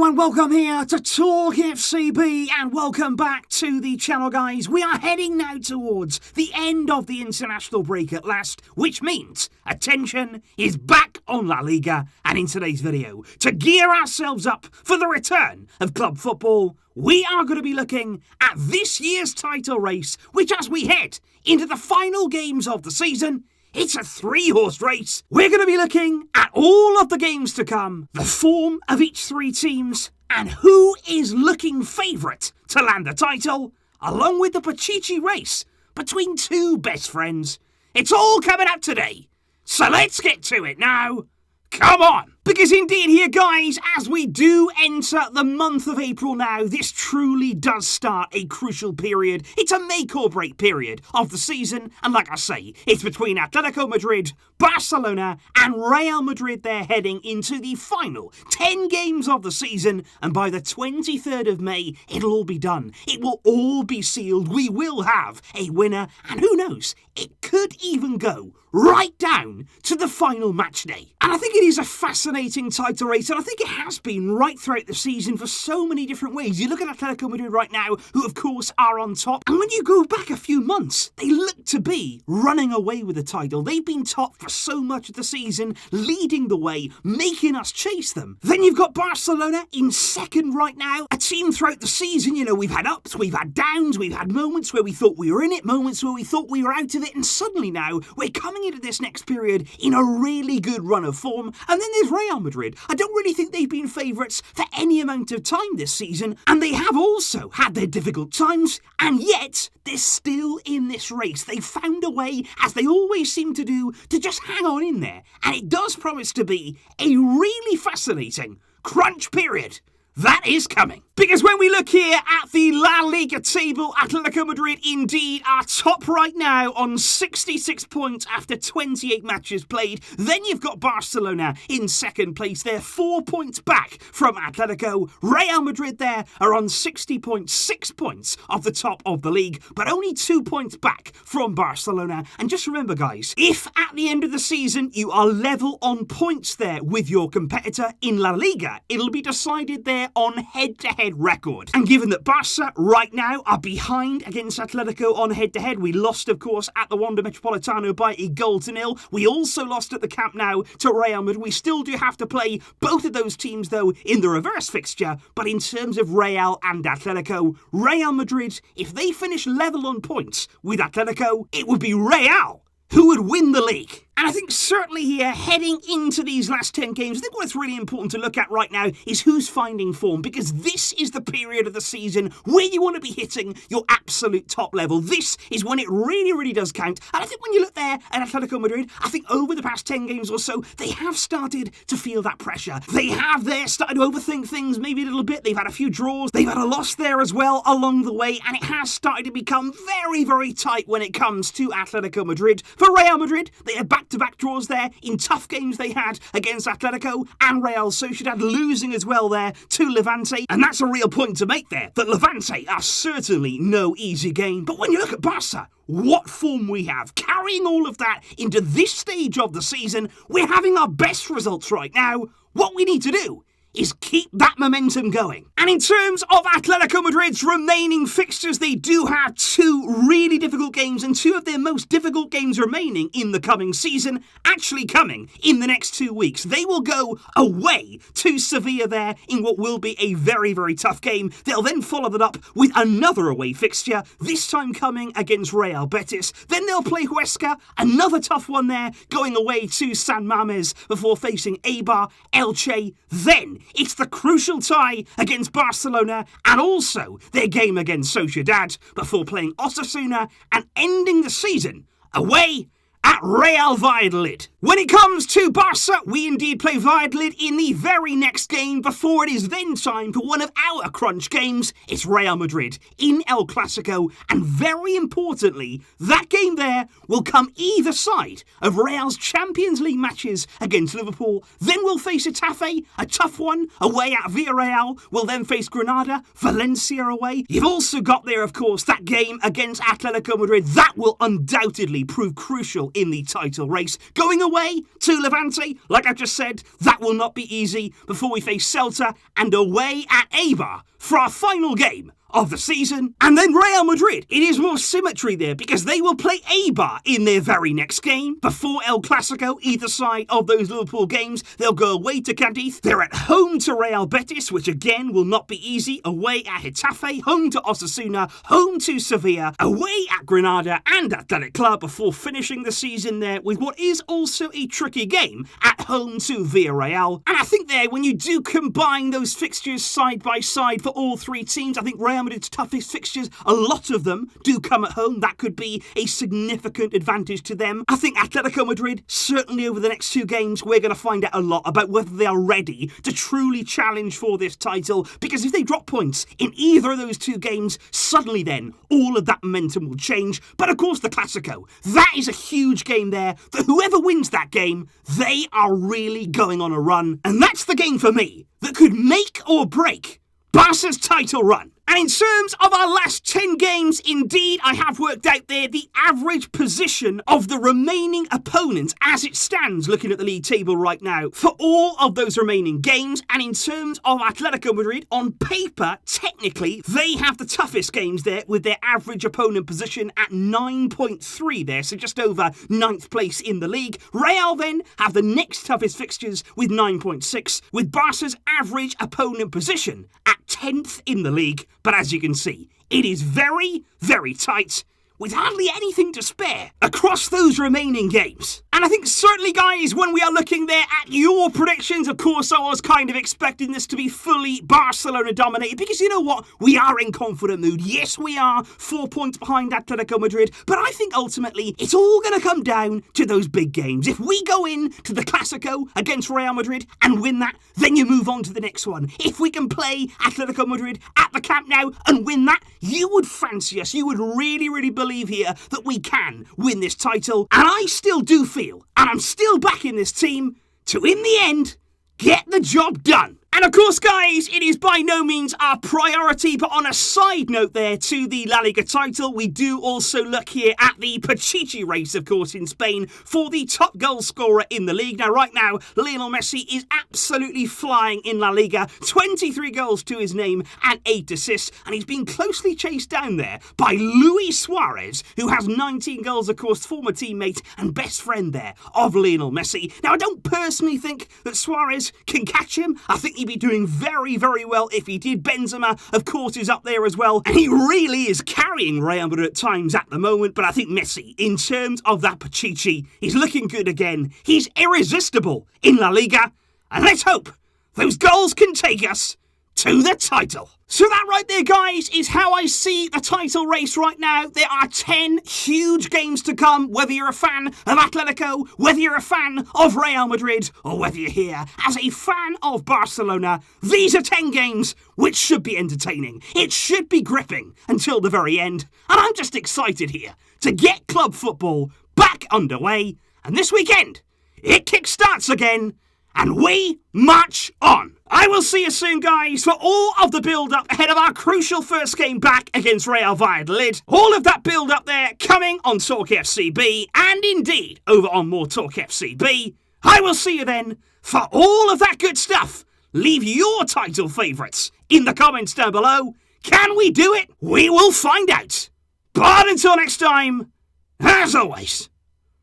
Hello and welcome here to Talk FCB and welcome back to the channel, guys. We are heading now towards the end of the international break at last, which means attention is back on La Liga. And in today's video, to gear ourselves up for the return of club football, we are going to be looking at this year's title race, which as we head into the final games of the season, it's a three-horse race. We're going to be looking at all of the games to come, the form of each three teams, and who is looking favourite to land the title, along with the Pichichi race between two best friends. It's all coming up today, so let's get to it now. Come on! Because indeed here, guys, as we do enter the month of April now, this truly does start a crucial period. It's a make or break period of the season, and like I say, it's between Atletico Madrid, Barcelona, and Real Madrid. They're heading into the final 10 games of the season, and by the 23rd of May, it'll all be done. It will all be sealed. We will have a winner, and who knows, it could even go right down to the final match day. And I think it is a fascinating title race, and I think it has been right throughout the season for so many different ways. You look at Atletico Madrid right now, who of course are on top, and when you go back a few months, they look to be running away with the title. They've been top for so much of the season, leading the way, making us chase them. Then you've got Barcelona in second right now, a team throughout the season, you know, we've had ups, we've had downs, we've had moments where we thought we were in it, moments where we thought we were out of it, and suddenly now we're coming into this next period in a really good run of form. And then there's Real Madrid. I don't really think they've been favourites for any amount of time this season, and they have also had their difficult times, and yet they're still in this race. They've found a way, as they always seem to do, to just hang on in there, and it does promise to be a really fascinating crunch period that is coming. Because when we look here at the La Liga table, Atletico Madrid indeed are top right now on 66 points after 28 matches played. Then you've got Barcelona in second place. They're 4 points back from Atletico. Real Madrid there are on 60 points, 6 points off the top of the league, but only 2 points back from Barcelona. And just remember, guys, if at the end of the season you are level on points there with your competitor in La Liga, it'll be decided there on head-to-head record. And given that Barça right now are behind against Atletico on head-to-head, we lost, of course, at the Wanda Metropolitano by a 0-0. We also lost at the Camp Nou to Real Madrid. We still do have to play both of those teams, though, in the reverse fixture. But in terms of Real and Atletico, Real Madrid, if they finish level on points with Atletico, it would be Real who would win the league. And I think certainly here, heading into these last 10 games, I think what's really important to look at right now is who's finding form, because this is the period of the season where you want to be hitting your absolute top level. This is when it really, really does count. And I think when you look there at Atletico Madrid, I think over the past 10 games or so, they have started to feel that pressure. They have there started to overthink things maybe a little bit. They've had a few draws. They've had a loss there as well along the way, and it has started to become very, very tight when it comes to Atletico Madrid. For Real Madrid, they had back-to-back draws there in tough games they had against Atletico and Real Sociedad, losing as well there to Levante. And that's a real point to make there, that Levante are certainly no easy game. But when you look at Barça, what form we have, carrying all of that into this stage of the season, we're having our best results right now. What we need to do is keep that momentum going. And in terms of Atletico Madrid's remaining fixtures, they do have two really difficult games, and two of their most difficult games remaining in the coming season, actually coming in the next 2 weeks. They will go away to Sevilla there in what will be a very, very tough game. They'll then follow that up with another away fixture, this time coming against Real Betis. Then they'll play Huesca, another tough one there, going away to San Mamés before facing Eibar, Elche. Then it's the crucial tie against Barcelona and also their game against Sociedad before playing Osasuna and ending the season away at Real Valladolid. When it comes to Barca, we indeed play Valladolid in the very next game before it is then time for one of our crunch games. It's Real Madrid in El Clasico, and very importantly, that game there will come either side of Real's Champions League matches against Liverpool. Then we'll face Getafe, a tough one, away at Villarreal. We'll then face Granada, Valencia away. You've also got there, of course, that game against Atletico Madrid. That will undoubtedly prove crucial in the title race. Going away to Levante, like I just said, that will not be easy before we face Celta, and away at Eibar for our final game of the season. And then Real Madrid, it is more symmetry there because they will play Eibar in their very next game. Before El Clasico, either side of those Liverpool games, they'll go away to Cadiz. They're at home to Real Betis, which again will not be easy. Away at Getafe, home to Osasuna, home to Sevilla, away at Granada and Athletic Club before finishing the season there with what is also a tricky game at home to Villarreal. And I think there, when you do combine those fixtures side by side for all three teams, I think Real Madrid's toughest fixtures, a lot of them do come at home. That could be a significant advantage to them. I think Atletico Madrid, certainly over the next two games, we're going to find out a lot about whether they are ready to truly challenge for this title, because if they drop points in either of those two games, suddenly then all of that momentum will change. But of course the Clasico, that is a huge game there, that whoever wins that game, they are really going on a run. And that's the game for me that could make or break Barca's title run. And in terms of our last 10 games, indeed, I have worked out there the average position of the remaining opponents as it stands looking at the league table right now for all of those remaining games. And in terms of Atletico Madrid, on paper, technically, they have the toughest games there with their average opponent position at 9.3 there, so just over 9th place in the league. Real then have the next toughest fixtures with 9.6, with Barca's average opponent position at 10th in the league. But as you can see, it is very, very tight, with hardly anything to spare across those remaining games. And I think certainly, guys, when we are looking there at your predictions, of course, I was kind of expecting this to be fully Barcelona dominated, because you know what? We are in confident mood. Yes, we are 4 points behind Atletico Madrid, but I think ultimately it's all going to come down to those big games. If we go in to the Clasico against Real Madrid and win that, then you move on to the next one. If we can play Atletico Madrid at the Camp Nou and win that, you would fancy us. You would really, really believe here that we can win this title. And I still do feel, and I'm still backing this team to, in the end, get the job done. And of course, guys, it is by no means our priority, but on a side note there to the La Liga title, we do also look here at the Pichichi race, of course, in Spain for the top goal scorer in the league. Now, right now, Lionel Messi is absolutely flying in La Liga, 23 goals to his name and 8 assists, and he's been closely chased down there by Luis Suárez, who has 19 goals, of course, former teammate and best friend there of Lionel Messi. Now, I don't personally think that Suárez can catch him. I think he'd be doing very, very well if he did. Benzema, of course, is up there as well, and he really is carrying Real Madrid at times at the moment. But I think Messi, in terms of that Pichichi, he's looking good again. He's irresistible in La Liga, and let's hope those goals can take us to the title. So that right there, guys, is how I see the title race right now. There are 10 huge games to come, whether you're a fan of Atletico, whether you're a fan of Real Madrid, or whether you're here as a fan of Barcelona. These are 10 games which should be entertaining. It should be gripping until the very end. And I'm just excited here to get club football back underway. And this weekend, it kickstarts again, and we march on. I will see you soon, guys, for all of the build-up ahead of our crucial first game back against Real Valladolid. All of that build-up there coming on Talk FCB, and indeed over on More Talk FCB. I will see you then for all of that good stuff. Leave your title favourites in the comments down below. Can we do it? We will find out. But until next time, as always,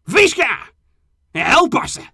Visca El Barça.